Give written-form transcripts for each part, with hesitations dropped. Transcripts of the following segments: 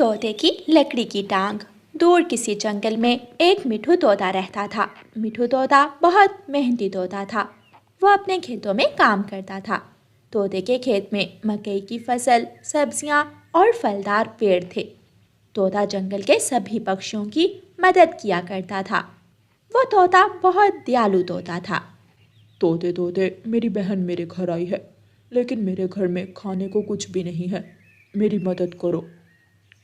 तोते की लकड़ी की टांग। दूर किसी जंगल में एक मिठू तोता रहता था। मिठू तोता बहुत मेहनती तोता था। वह अपने खेतों में काम करता था। तोते के खेत में मकई की फसल, सब्जियां और फलदार पेड़ थे। तोता जंगल के सभी पक्षियों की मदद किया करता था। वो तोता बहुत दयालु तोता था। तोते तोते मेरी बहन मेरे घर आई है, लेकिन मेरे घर में खाने को कुछ भी नहीं है। मेरी मदद करो।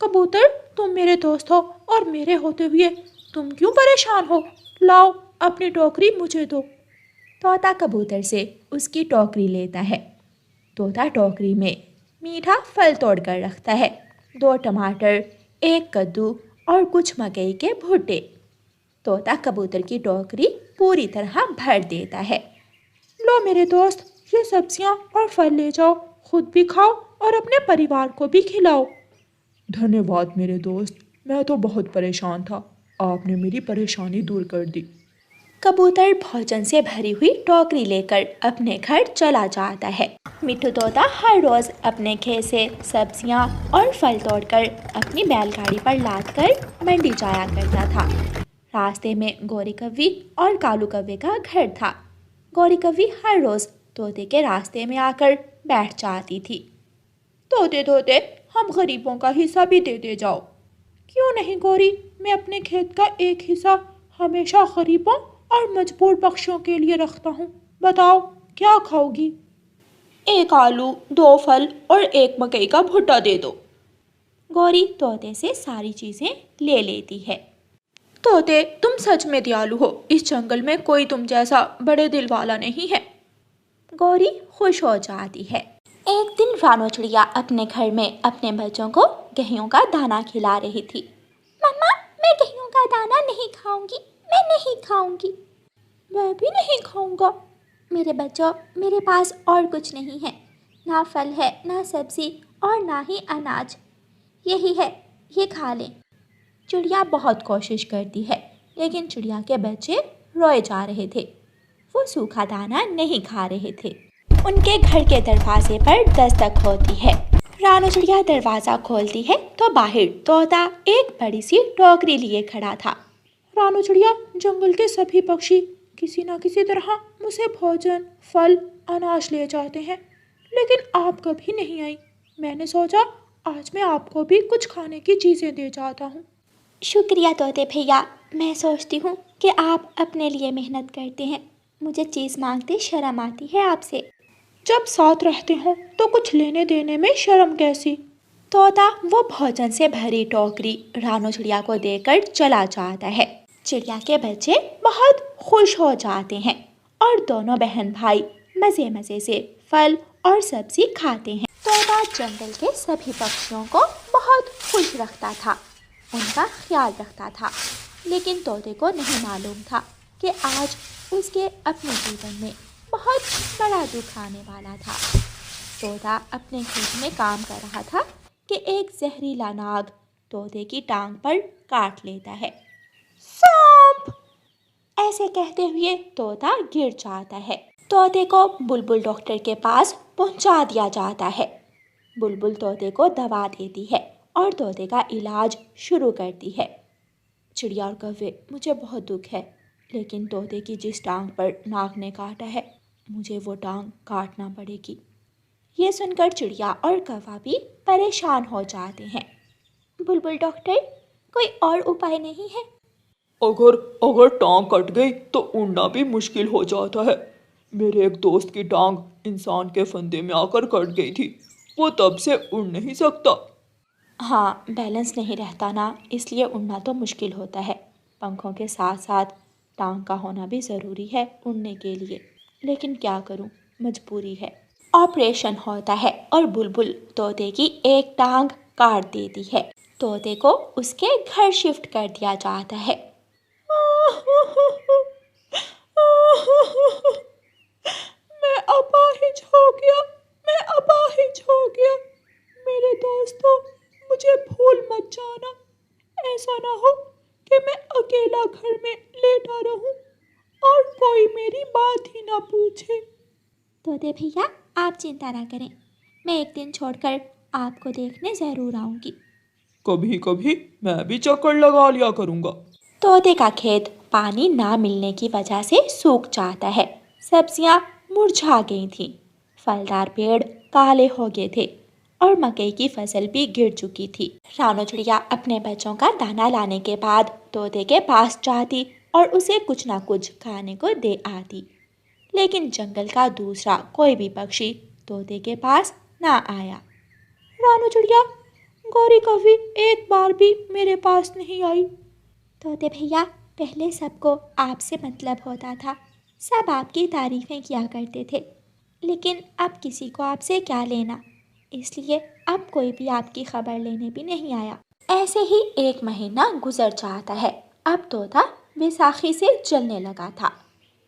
कबूतर, तुम मेरे दोस्त हो और मेरे होते हुए तुम क्यों परेशान हो? लाओ, अपनी टोकरी मुझे दो। तोता कबूतर से उसकी टोकरी लेता है। तोता टोकरी में मीठा फल तोड़कर रखता है। 2 टमाटर, 1 कद्दू और कुछ मकई के भुट्टे। तोता कबूतर की टोकरी पूरी तरह भर देता है। लो मेरे दोस्त, ये सब्जियां और फल ले जाओ, खुद भी खाओ और अपने परिवार को भी खिलाओ। धन्यवाद मेरे दोस्त, मैं तो बहुत परेशान था। आपने मेरी परेशानी दूर कर दी। कबूतर भोजन से भरी हुई टोकरी लेकर अपने घर चला जाता है। मिठू तोता हर रोज अपने खेत से सब्जियां और फल तोड़कर अपनी बैलगाड़ी पर लादकर मंडी जाया करता था। रास्ते में गौरी कव्वी और कालू कव्वे का घर था। गौरी कव्वी हर रोज तोते के रास्ते में आकर बैठ जाती थी। तोते तोते, हम गरीबों का हिस्सा भी देते जाओ। क्यों नहीं गौरी, मैं अपने खेत का एक हिस्सा हमेशा गरीबों और मजबूर पक्षियों के लिए रखता हूँ। बताओ, क्या खाओगी? 1 आलू, 2 फल और 1 मकई का भुट्टा दे दो। गौरी तोते से सारी चीजें ले लेती है। तोते, तुम सच में दयालु हो। इस जंगल में कोई तुम जैसा बड़े दिल वाला नहीं है। गौरी खुश हो जाती है। एक दिन रानो चिड़िया अपने घर में अपने बच्चों को गेहूं का दाना खिला रही थी। मम्मा, मैं गेहूं का दाना नहीं खाऊंगी, मैं नहीं खाऊंगी। मैं भी नहीं खाऊंगा। मेरे बच्चों, मेरे पास और कुछ नहीं है। ना फल है, ना सब्जी और ना ही अनाज। यही है, ये खा लें। चिड़िया बहुत कोशिश करती है, लेकिन चिड़िया के बच्चे रोए जा रहे थे। वो सूखा दाना नहीं खा रहे थे। उनके घर के दरवाजे पर दस्तक होती है। रानो चिड़िया दरवाज़ा खोलती है तो बाहर तोता एक बड़ी सी टोकरी लिए खड़ा था। रानो चिड़िया, जंगल के सभी पक्षी किसी न किसी तरह मुझसे भोजन, फल, अनाज ले जाते हैं, लेकिन आप कभी नहीं आई। मैंने सोचा आज मैं आपको भी कुछ खाने की चीज़ें दे जाता हूँ। शुक्रिया तोते भैया, मैं सोचती हूँ कि आप अपने लिए मेहनत करते हैं। मुझे चीज़ मांगते शर्म आती है आपसे। जब साथ रहते हो तो कुछ लेने देने में शर्म कैसी? तोता वो भोजन से भरी टोकरी रानो चिड़िया को देकर चला जाता है। चिड़िया के बच्चे बहुत खुश हो जाते हैं और दोनों बहन भाई मज़े मज़े से फल और सब्जी खाते हैं। तोता जंगल के सभी पक्षियों को बहुत खुश रखता था, उनका ख्याल रखता था, लेकिन तोते को नहीं मालूम था कि आज उसके अपने जीवन में बहुत बड़ा दुख आने वाला था। तोता अपने खेत में काम कर रहा था कि एक जहरीला नाग तोते की टांग पर काट लेता है। सांप! ऐसे कहते हुए तोता गिर जाता है। तोते को बुलबुल डॉक्टर के पास पहुंचा दिया जाता है। बुलबुल तोते को दवा देती है और तोते का इलाज शुरू करती है। चिड़िया और कव्वे, मुझे बहुत दुख है, लेकिन तोते की जिस टांग पर नाग ने काटा है, मुझे वो टांग काटना पड़ेगी। ये सुनकर चिड़िया और कौवा भी परेशान हो जाते हैं। बुलबुल डॉक्टर, कोई और उपाय नहीं है? अगर टांग कट गई तो उड़ना भी मुश्किल हो जाता है। मेरे एक दोस्त की टांग इंसान के फंदे में आकर कट गई थी। वो तब से उड़ नहीं सकता। हाँ, बैलेंस नहीं रहता ना, इसलिए उड़ना तो मुश्किल होता है। पंखों के साथ साथ टांग का होना भी ज़रूरी है उड़ने के लिए, लेकिन क्या करूं, मजबूरी है। ऑपरेशन होता है और बुलबुल तोते की एक टांग काट देती है। तोते को उसके घर शिफ्ट कर दिया जाता है। मैं अपाहिज हो गया, मैं अपाहिज हो गया। मेरे दोस्तों, मुझे भूल मत जाना। ऐसा ना हो कि मैं अकेला घर में लेटा रहूं और कोई मेरी बात ही ना पूछे। तोते भैया, आप चिंता ना करें, मैं एक दिन छोड़कर आपको देखने ज़रूर आऊँगी। कभी कभी मैं भी चक्कर लगा लिया करूँगा। तोते का खेत पानी ना मिलने की वजह से सूख जाता है। सब्जियां मुरझा गई थीं, फलदार पेड़ काले हो गए थे और मकई की फसल भी गिर चुकी थी। रानो चिड़िया अपने बच्चों का दाना लाने के बाद तोते के पास जाती और उसे कुछ ना कुछ खाने को दे आती, लेकिन जंगल का दूसरा कोई भी पक्षी तोते के पास ना आया। रानू चिड़िया, गौरी कभी एक बार भी मेरे पास नहीं आई। तोते भैया, पहले सबको आपसे मतलब होता था, सब आपकी तारीफें किया करते थे, लेकिन अब किसी को आपसे क्या लेना, इसलिए अब कोई भी आपकी खबर लेने भी नहीं आया। ऐसे ही एक महीना गुजर जाता है। अब तोता बैसाखी से जलने लगा था।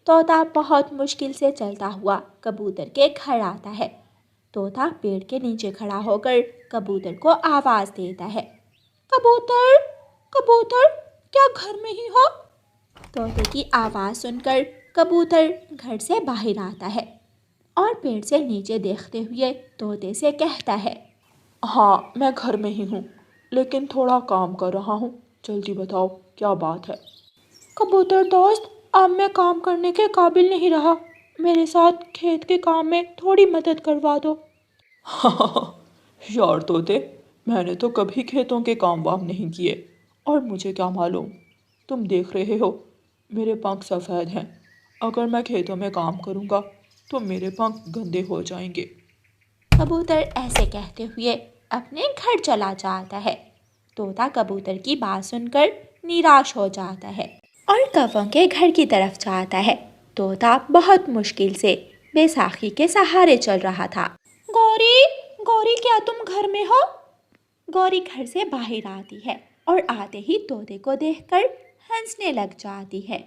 तोता बहुत मुश्किल से चलता हुआ कबूतर के घर आता है। तोता पेड़ के नीचे खड़ा होकर कबूतर को आवाज़ देता है। कबूतर, कबूतर, क्या घर में ही हो? तोते की आवाज़ सुनकर कबूतर घर से बाहर आता है और पेड़ से नीचे देखते हुए तोते से कहता है, हाँ, मैं घर में ही हूँ, लेकिन थोड़ा काम कर रहा हूँ। जल्दी बताओ क्या बात है। कबूतर दोस्त, अब मैं काम करने के काबिल नहीं रहा। मेरे साथ खेत के काम में थोड़ी मदद करवा दो। यार तोते, मैंने तो कभी खेतों के काम वाम नहीं किए और मुझे क्या मालूम। तुम देख रहे हो मेरे पंख सफ़ेद हैं। अगर मैं खेतों में काम करूँगा तो मेरे पंख गंदे हो जाएंगे। कबूतर ऐसे कहते हुए अपने घर चला जाता है। तोता कबूतर की बात सुनकर निराश हो जाता है और कौवों के घर की तरफ जाता है। तोता बहुत मुश्किल से बैसाखी के सहारे चल रहा था। गौरी, गौरी, क्या तुम घर में हो? गौरी घर से बाहर आती है और आते ही तोते को देखकर हंसने लग जाती है।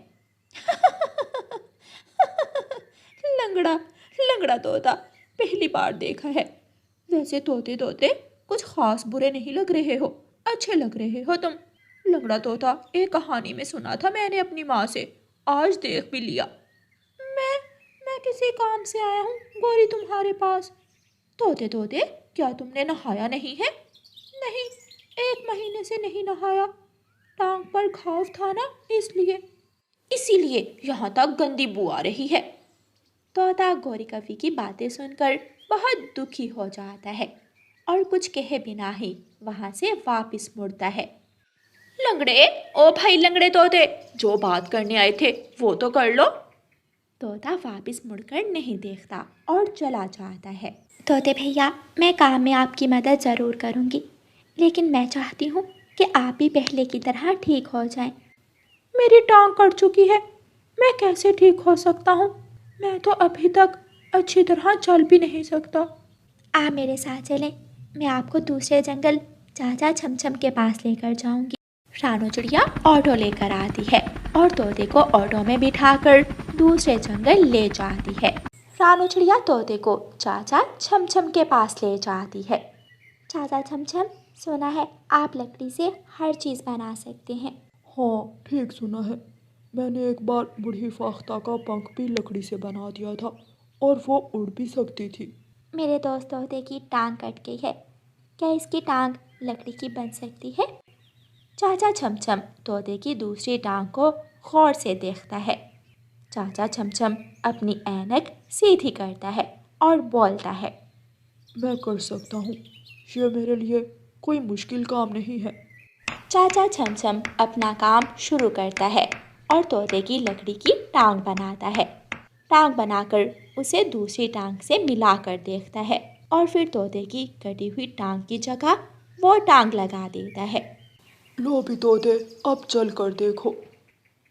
लंगड़ा, लंगड़ा तोता, पहली बार देखा है। वैसे तोते तोते कुछ खास बुरे नहीं लग रहे हो, अच्छे लग रहे हो तुम। लंगड़ा तोता एक कहानी में सुना था मैंने अपनी माँ से, आज देख भी लिया। मैं किसी काम से आया हूँ गौरी तुम्हारे पास। तोते तोते, क्या तुमने नहाया नहीं है? नहीं, 1 महीने से नहीं नहाया। टांग पर घाव था ना, इसीलिए यहाँ तक गंदी बू आ रही है। तोता गौरी कवि की बातें सुनकर बहुत दुखी हो जाता है और कुछ कहे बिना ही वहाँ से वापस मुड़ता है। लंगड़े, ओ भाई लंगड़े तोते, जो बात करने आए थे वो तो कर लो। तोता वापस मुड़कर नहीं देखता और चला जाता है। तोते भैया, मैं काम में आपकी मदद ज़रूर करूँगी, लेकिन मैं चाहती हूँ कि आप भी पहले की तरह ठीक हो जाएं। मेरी टांग कट चुकी है, मैं कैसे ठीक हो सकता हूँ? मैं तो अभी तक अच्छी तरह चल भी नहीं सकता। आप मेरे साथ चलें, मैं आपको दूसरे जंगल चाचा छमछम के पास लेकर जाऊंगी। रानो चिड़िया ऑटो लेकर आती है और तोते को ऑटो में बिठाकर दूसरे जंगल ले जाती है। रानो चिड़िया तोते को चाचा छमछम के पास ले जाती है। चाचा छमछम, सुना है आप लकड़ी से हर चीज़ बना सकते हैं। हाँ, ठीक सुना है। मैंने एक बार बूढ़ी फाख्ता का पंख भी लकड़ी से बना दिया था और वो उड़ भी सकती थी। मेरे दोस्त तोते की टांग कट गई है, क्या इसकी टांग लकड़ी की बन सकती है? चाचा छमछम तोते की दूसरी टांग को गौर से देखता है। चाचा छमछम अपनी ऐनक सीधी करता है और बोलता है, मैं कर सकता हूँ, ये मेरे लिए कोई मुश्किल काम नहीं है। चाचा छमछम अपना काम शुरू करता है और तोते की लकड़ी की टांग बनाता है। टांग बनाकर उसे दूसरी टांग से मिलाकर देखता है और फिर तोते की कटी हुई टांग की जगह वो टांग लगा देता है। लो भी तोते, अब चल कर देखो।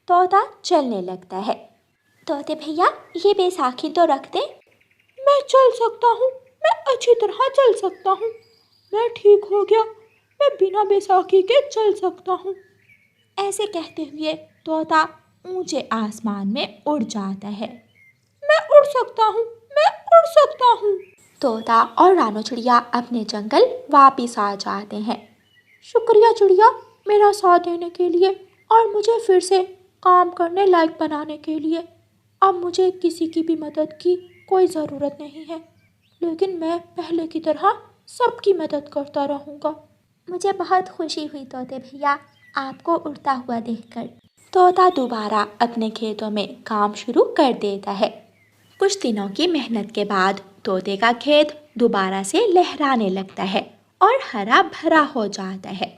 तोता चलने लगता है। तोते भैया, ये बैसाखी तो रख दे। मैं चल सकता हूँ, मैं अच्छी तरह चल सकता हूँ। मैं ठीक हो गया, मैं बिना बैसाखी के चल सकता हूँ। ऐसे कहते हुए तोता ऊंचे आसमान में उड़ जाता है। मैं उड़ सकता हूँ, मैं उड़ सकता हूँ। तोता और रानो चिड़िया अपने जंगल वापिस आ जाते हैं। शुक्रिया चिड़िया, मेरा साथ देने के लिए और मुझे फिर से काम करने लायक बनाने के लिए। अब मुझे किसी की भी मदद की कोई ज़रूरत नहीं है, लेकिन मैं पहले की तरह सबकी मदद करता रहूँगा। मुझे बहुत खुशी हुई तोते भैया आपको उड़ता हुआ देखकर। तोता दोबारा अपने खेतों में काम शुरू कर देता है। कुछ दिनों की मेहनत के बाद तोते का खेत दोबारा से लहराने लगता है और हरा भरा हो जाता है।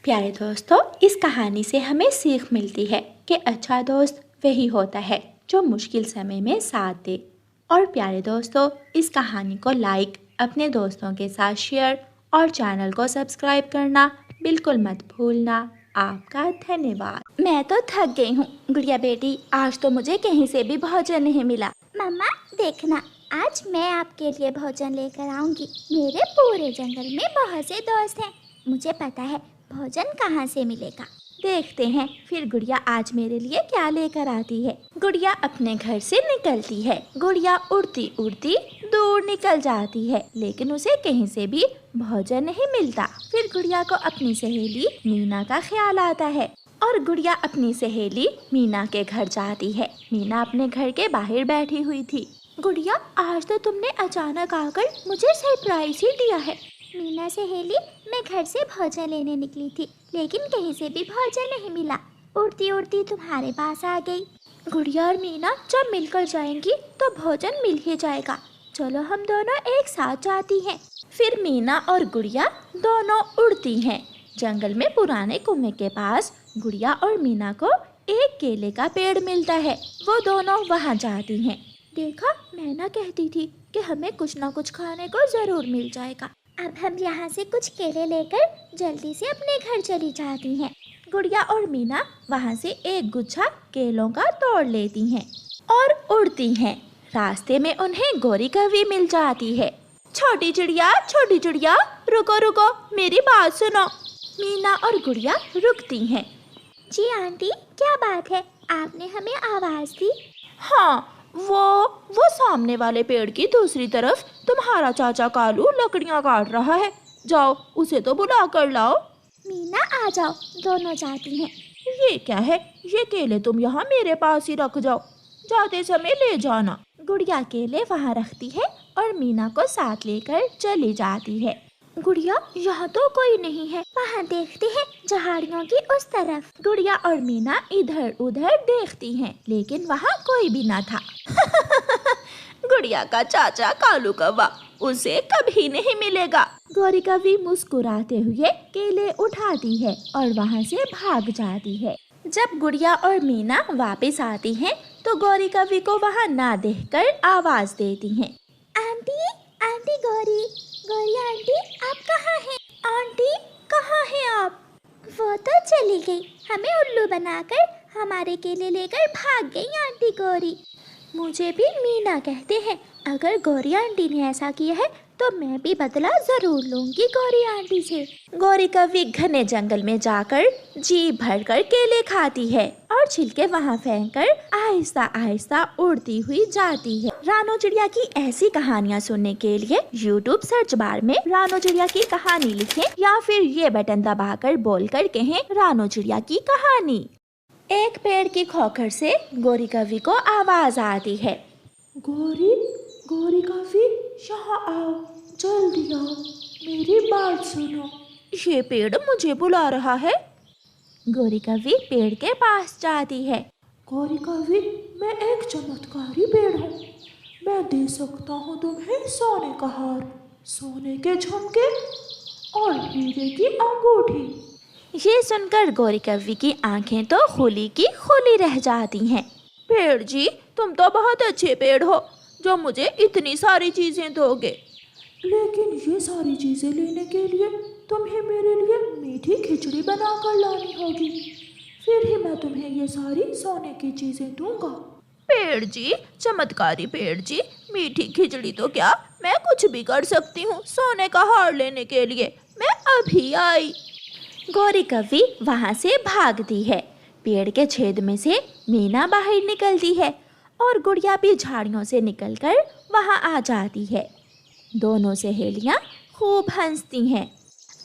प्यारे दोस्तों, इस कहानी से हमें सीख मिलती है कि अच्छा दोस्त वही होता है जो मुश्किल समय में साथ दे। और प्यारे दोस्तों, इस कहानी को लाइक, अपने दोस्तों के साथ शेयर और चैनल को सब्सक्राइब करना बिल्कुल मत भूलना। आपका धन्यवाद। मैं तो थक गई हूँ गुड़िया बेटी, आज तो मुझे कहीं से भी भोजन नहीं मिला। मम्मा देखना, आज मैं आपके लिए भोजन लेकर आऊंगी। मेरे पूरे जंगल में बहुत से दोस्त हैं, मुझे पता है भोजन कहाँ से मिलेगा। देखते हैं फिर गुड़िया आज मेरे लिए क्या लेकर आती है। गुड़िया अपने घर से निकलती है। गुड़िया उड़ती उड़ती दूर निकल जाती है, लेकिन उसे कहीं से भी भोजन नहीं मिलता। फिर गुड़िया को अपनी सहेली मीना का ख्याल आता है और गुड़िया अपनी सहेली मीना के घर जाती है। मीना अपने घर के बाहर बैठी हुई थी। गुड़िया, आज तो तुमने अचानक आकर मुझे सरप्राइज ही दिया है। मीना सहेली, मैं घर से भोजन लेने निकली थी, लेकिन कहीं से भी भोजन नहीं मिला। उड़ती उड़ती तुम्हारे पास आ गई। गुड़िया और मीना जब मिलकर जाएंगी तो भोजन मिल ही जाएगा। चलो हम दोनों एक साथ जाती हैं। फिर मीना और गुड़िया दोनों उड़ती हैं। जंगल में पुराने कुएं के पास गुड़िया और मीना को एक केले का पेड़ मिलता है। वो दोनों वहाँ जाती हैं। देखा, मैना कहती थी कि हमें कुछ ना कुछ खाने को जरूर मिल जाएगा। अब हम यहाँ से कुछ केले लेकर जल्दी से अपने घर चली जाती हैं। गुड़िया और मीना वहाँ से एक गुच्छा केलों का तोड़ लेती हैं और उड़ती हैं। रास्ते में उन्हें गौरी कौवी मिल जाती है। छोटी चिड़िया, रुको रुको, मेरी बात सुनो। मीना और गुड़िया रुकती हैं। जी आंटी, क्या बात है, आपने हमें आवाज़ दी? हाँ, वो सामने वाले पेड़ की दूसरी तरफ तुम्हारा चाचा कालू लकड़ियाँ काट रहा है। जाओ उसे तो बुला कर लाओ। मीना आ जाओ, दोनों जाती हैं। ये क्या है, ये केले तुम यहाँ मेरे पास ही रख जाओ, जाते समय ले जाना। गुड़िया केले वहाँ रखती है और मीना को साथ लेकर चली जाती है। गुड़िया, यहाँ तो कोई नहीं है। वहाँ देखते हैं झाड़ियों की उस तरफ। गुड़िया और मीना इधर उधर देखती हैं, लेकिन वहाँ कोई भी ना था। गुड़िया का चाचा कालू कौवा उसे कभी नहीं मिलेगा। गौरी कौवी मुस्कुराते हुए केले उठाती है और वहाँ से भाग जाती है। जब गुड़िया और मीना वापस आती हैं, तो गौरी कौवी को वहाँ ना देखकर आवाज देती हैं। आंटी, आंटी गौरी आंटी, आप कहाँ हैं? आंटी, कहाँ हैं आप? वो तो चली गई, हमें उल्लू बनाकर हमारे केले लेकर भाग गई आंटी गौरी। मुझे भी मीना कहते हैं। अगर गौरी आंटी ने ऐसा किया है तो मैं भी बदला जरूर लूंगी गौरी आंटी से। गौरी कौवी घने जंगल में जाकर जी भरकर केले खाती है और छिलके वहाँ फेंककर आहिस्ता आहिस्ता उड़ती हुई जाती है। रानो चिड़िया की ऐसी कहानियाँ सुनने के लिए YouTube सर्च बार में रानो चिड़िया की कहानी लिखें या फिर ये बटन दबाकर बोलकर कहें रानो चिड़िया की कहानी। एक पेड़ की खोखर से गौरी कौवी को आवाज आती है। गौरी कौवी, यहाँ आओ, जल्दी आओ, मेरी बात सुनो। ये पेड़ मुझे बुला रहा है। गौरी कौवी पेड़ के पास जाती है। गौरी कौवी, मैं एक चमत्कारी पेड़ हूँ। मैं दे सकता हूँ तुम्हें सोने का हार, सोने के झुमके और हीरे की अंगूठी। ये सुनकर गौरी कौवी की आंखें तो खुली की खुली रह जाती हैं। पेड़ जी, तुम तो बहुत अच्छे पेड़ हो जो मुझे इतनी सारी चीजें दोगे। लेकिन ये सारी चीजें लेने के लिए तुम्हें मेरे लिए मीठी खिचड़ी बनाकर लानी होगी, फिर ही मैं तुम्हें ये सारी सोने की चीजें दूंगा। पेड़ जी, चमत्कारी पेड़ जी, मीठी खिचड़ी तो क्या, मैं कुछ भी कर सकती हूँ सोने का हार लेने के लिए। मैं अभी आई। गौरी कौवी वहाँ से भागती है। पेड़ के छेद में से मीना बाहर निकलती है और गुड़िया भी झाड़ियों से निकलकर वहाँ आ जाती है। दोनों सहेलियाँ खूब हंसती हैं।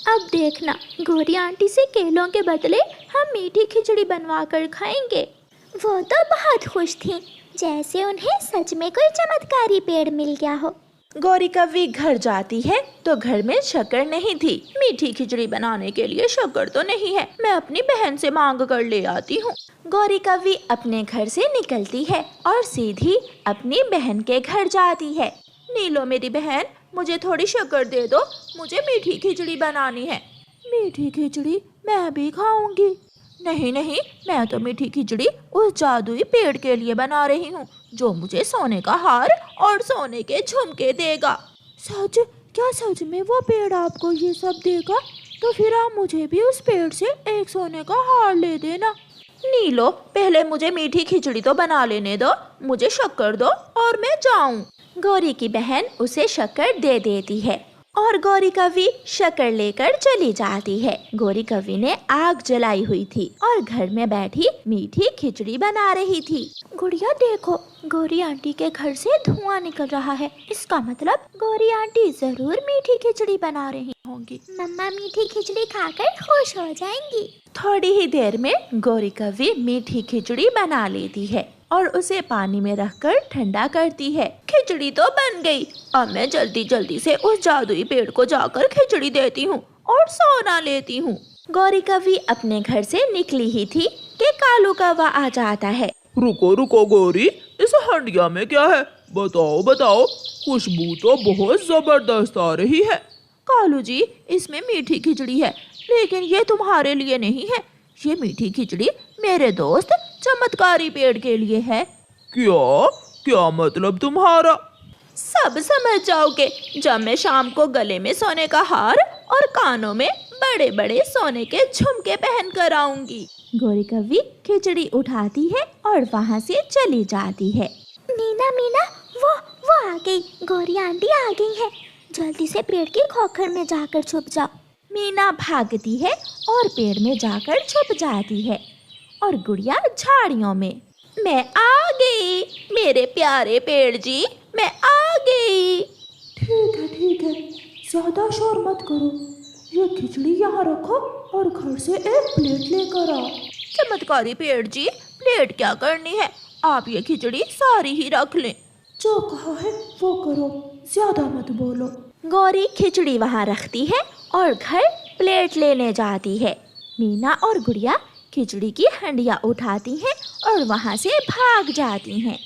अब देखना, गौरी आंटी से केलों के बदले हम मीठी खिचड़ी बनवा कर खाएंगे। वो तो बहुत खुश थी, जैसे उन्हें सच में कोई चमत्कारी पेड़ मिल गया हो। गौरी कव्वी घर जाती है तो घर में शक्कर नहीं थी। मीठी खिचड़ी बनाने के लिए शक्कर तो नहीं है, मैं अपनी बहन से मांग कर ले आती हूँ। गौरी कव्वी अपने घर से निकलती है और सीधी अपनी बहन के घर जाती है। नीलो मेरी बहन, मुझे थोड़ी शक्कर दे दो, मुझे मीठी खिचड़ी बनानी है। मीठी खिचड़ी मैं भी खाऊंगी। नहीं नहीं, मैं तो मीठी खिचड़ी उस जादुई पेड़ के लिए बना रही हूँ जो मुझे सोने का हार और सोने के झुमके देगा। सच? क्या सच में वो पेड़ आपको ये सब देगा? तो फिर आप मुझे भी उस पेड़ से एक सोने का हार ले देना। नीलो, पहले मुझे मीठी खिचड़ी तो बना लेने दो, मुझे शक्कर दो और मैं जाऊं। गौरी की बहन उसे शक्कर दे देती है और गौरी कव्वी शक्कर लेकर चली जाती है। गौरी कव्वी ने आग जलाई हुई थी और घर में बैठी मीठी खिचड़ी बना रही थी। गुड़िया देखो, गौरी आंटी के घर से धुआं निकल रहा है। इसका मतलब गौरी आंटी जरूर मीठी खिचड़ी बना रही होंगी। मम्मा मीठी खिचड़ी खाकर खुश हो जाएंगी। थोड़ी ही देर में गौरी कव्वी मीठी खिचड़ी बना लेती है और उसे पानी में रखकर ठंडा करती है। खिचड़ी तो बन गई। अब मैं जल्दी जल्दी से उस जादुई पेड़ को जाकर खिचड़ी देती हूँ और सोना लेती हूँ। गौरी कव्वी अपने घर से निकली ही थी कि कालू कौवा आ जाता है। रुको रुको गौरी, इस हंडिया में क्या है? बताओ बताओ, खुशबू तो बहुत जबरदस्त आ रही है। कालू जी, इसमें मीठी खिचड़ी है, लेकिन ये तुम्हारे लिए नहीं है। ये मीठी खिचड़ी मेरे दोस्त चमत्कारी पेड़ के लिए है। क्या क्या मतलब तुम्हारा? सब समझ जाओगे जब मैं शाम को गले में सोने का हार और कानों में बड़े बड़े सोने के झुमके पहन कर आऊंगी। गौरी कव्वी खिचड़ी उठाती है और वहाँ से चली जाती है। मीना मीना, वो आ गई। गौरी आंटी आ गई है। जल्दी से पेड़ की खोखर में जाकर छुप जाओ। मीना भागती है और पेड़ में जाकर छुप जाती है और गुड़िया झाड़ियों में। मैं आ गई मेरे प्यारे पेड़ जी, मैं आ गई। ठीक है, ज्यादा शोर मत करो। ये खिचड़ी यहाँ रखो और घर से एक प्लेट लेकर आओ। चमत्कारी पेड़ जी, प्लेट क्या करनी है? आप ये खिचड़ी सारी ही रख लें। जो कहा है वो करो, ज्यादा मत बोलो। गौरी खिचड़ी वहाँ रखती है और घर प्लेट लेने जाती है। मीना और गुड़िया खिचड़ी की हंडिया उठाती हैं और वहाँ से भाग जाती हैं।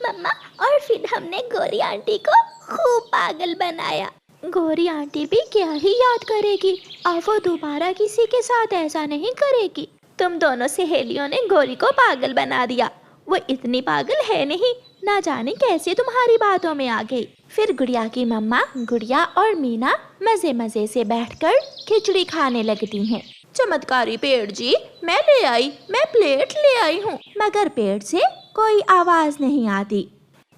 मम्मा, और फिर हमने गौरी आंटी को खूब पागल बनाया। गौरी आंटी भी क्या ही याद करेगी, अब वो दोबारा किसी के साथ ऐसा नहीं करेगी। तुम दोनों सहेलियों ने गौरी को पागल बना दिया। वो इतनी पागल है नहीं, ना जाने कैसे तुम्हारी बातों में आ गई। फिर गुड़िया की मम्मा गुड़िया और मीना मजे मजे से बैठकर खिचड़ी खाने लगती हैं। चमत्कारी पेड़ जी, मैं प्लेट ले आई हूँ, मगर पेड़ से कोई आवाज नहीं आती।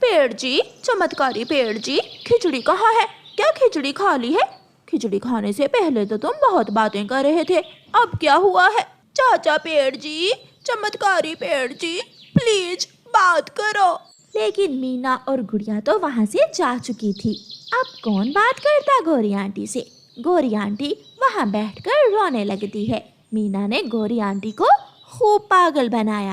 पेड़ जी, चमत्कारी पेड़ जी, खिचड़ी कहाँ है? क्या खिचड़ी खा ली है? खिचड़ी खाने से पहले तो तुम बहुत बातें कर रहे थे, अब क्या हुआ है? चाचा पेड़ जी, चमत्कारी पेड़ जी, प्लीज बात करो। लेकिन मीना और गुड़िया तो वहाँ से जा चुकी थी। अब कौन बात करता गौरी आंटी से? गौरी आंटी वहाँ बैठकर रोने लगती है। मीना ने गौरी आंटी को खूब पागल बनाया।